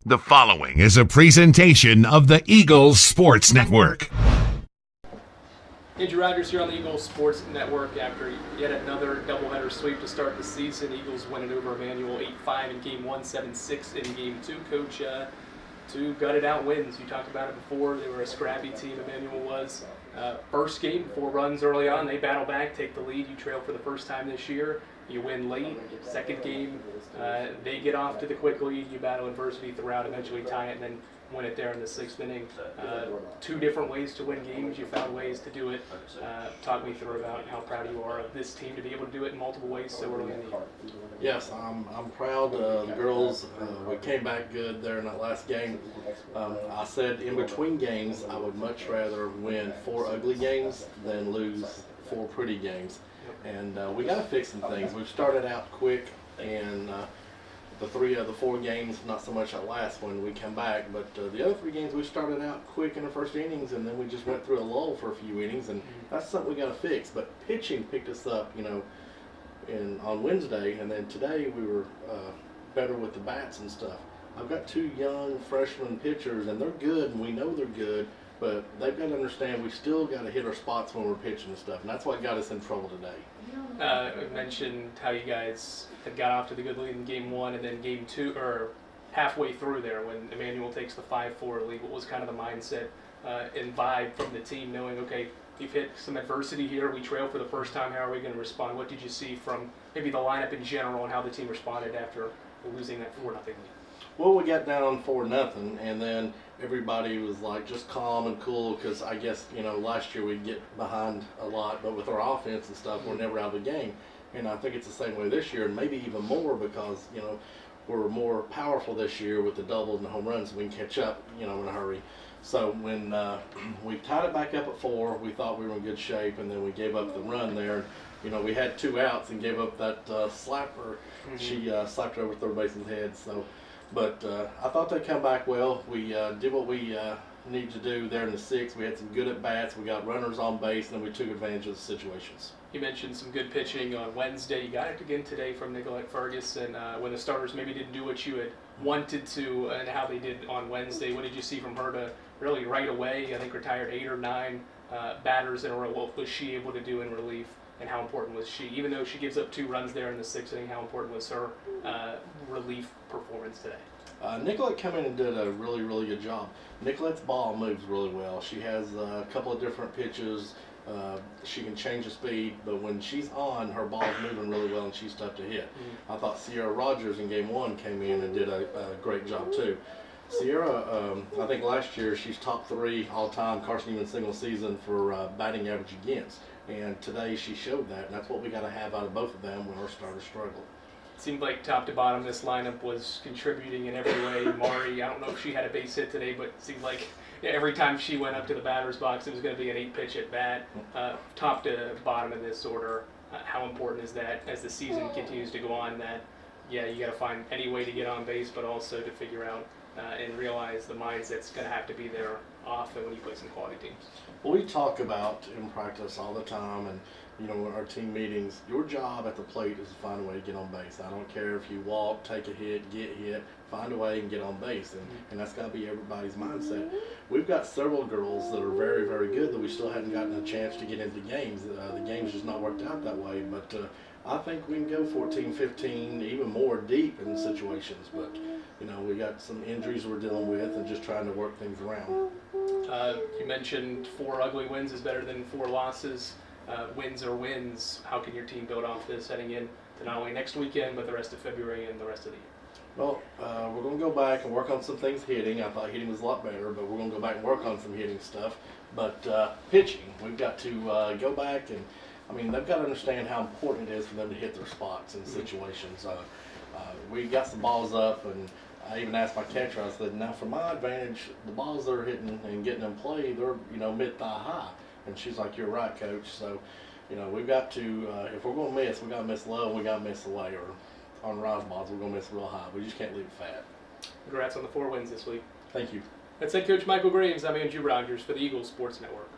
The following is a presentation of the Eagles Sports Network. Andrew Rogers here on the Eagles Sports Network after yet another doubleheader sweep to start the season. Eagles winning over Emmanuel 8-5 in Game 1, 7-6 in Game 2. Coach, two gutted out wins. You talked about it before. They were a scrappy team, Emmanuel was. First game, 4 runs early on. They battle back, take the lead. You trail for the first time this year. You win late. Second game, they get off to the quick lead. You battle adversity throughout, eventually tie it, and then win it there in the 6th inning. 2 different ways to win games. You found ways to do it. Talk me through about how proud you are of this team to be able to do it in multiple ways so early in the year. Yes, I'm proud. The girls, we came back good there in that last game. I said in between games, I would much rather win 4 ugly games than lose 4 pretty games. And we got to fix some things. We've started out quick, and the 3 of the 4 games, not so much that last one, we come back. But the other 3 games, we started out quick in the first innings, and then we just went through a lull for a few innings, and that's something we got to fix. But pitching picked us up, on Wednesday, and then today we were better with the bats and stuff. I've got 2 young freshman pitchers, and they're good, and we know they're good. But they've got to understand we still got to hit our spots when we're pitching and stuff, and that's what got us in trouble today. You mentioned how you guys had got off to the good lead in Game 1, and then Game 2, or halfway through there when Emmanuel takes the 5-4 lead. What was kind of the mindset and vibe from the team, knowing, okay, we've hit some adversity here, we trail for the first time, how are we going to respond? What did you see from maybe the lineup in general and how the team responded after losing that 4-0 lead? Well, we got down 4-0, and then everybody was like just calm and cool because I guess, last year we'd get behind a lot, but with our offense and stuff, we're never out of the game. And I think it's the same way this year, and maybe even more because, we're more powerful this year with the doubles and the home runs, so we can catch up, in a hurry. So when we tied it back up at 4, we thought we were in good shape, and then we gave up the run there. We had 2 outs and gave up that slapper. She slapped her over third baseman's head. But I thought they'd come back well. We did what we needed to do there in the 6th. We had some good at-bats. We got runners on base, and then we took advantage of the situations. You mentioned some good pitching on Wednesday. You got it again today from Nicolette Ferguson when the starters maybe didn't do what you had wanted to and how they did on Wednesday. What did you see from her to really right away? I think retired 8 or 9 batters in a row. What was she able to do in relief? And how important was she? Even though she gives up 2 runs there in the 6th inning, how important was her relief performance today? Nicolette came in and did a really, really good job. Nicolette's ball moves really well. She has a couple of different pitches. She can change the speed, but when she's on, her ball's moving really well and she's tough to hit. I thought Sierra Rogers in Game 1 came in and did a great job too. Sierra, I think last year she's top 3 all-time Carson-Newman single season for batting average against. And today she showed that, and that's what we got to have out of both of them when our starters struggle. It seemed like top to bottom this lineup was contributing in every way. Mari, I don't know if she had a base hit today, but it seemed like every time she went up to the batter's box, it was going to be an 8-pitch at bat. Top to bottom in this order, how important is that as the season continues to go on that, you got to find any way to get on base, but also to figure out and realize the mindset's going to have to be there often when you play some quality teams. Well, we talk about in practice all the time, and our team meetings, your job at the plate is to find a way to get on base. I don't care if you walk, take a hit, get hit, find a way and get on base, and that's got to be everybody's mindset. We've got several girls that are very, very good that we still haven't gotten a chance to get into games. The game's just not worked out that way, but I think we can go 14, 15, even more deep in situations, but we got some injuries we're dealing with and just trying to work things around. You mentioned 4 ugly wins is better than 4 losses. Wins are wins. How can your team build off this heading in to not only next weekend, but the rest of February and the rest of the year? Well, we're going to go back and work on some things hitting. I thought hitting was a lot better, but we're going to go back and work on some hitting stuff. But pitching, we've got to go back and, they've got to understand how important it is for them to hit their spots in situations. We got some balls up, and I even asked my catcher, I said, now for my advantage, the balls they're hitting and getting them play, they're, mid-thigh high. And she's like, you're right, Coach. So, we've got to, if we're going to miss, we got to miss low and we got to miss away. Or on rise balls, we're going to miss real high. We just can't leave it fat. Congrats on the 4 wins this week. Thank you. That's head coach Michael Graves. I'm Andrew Rogers for the Eagles Sports Network.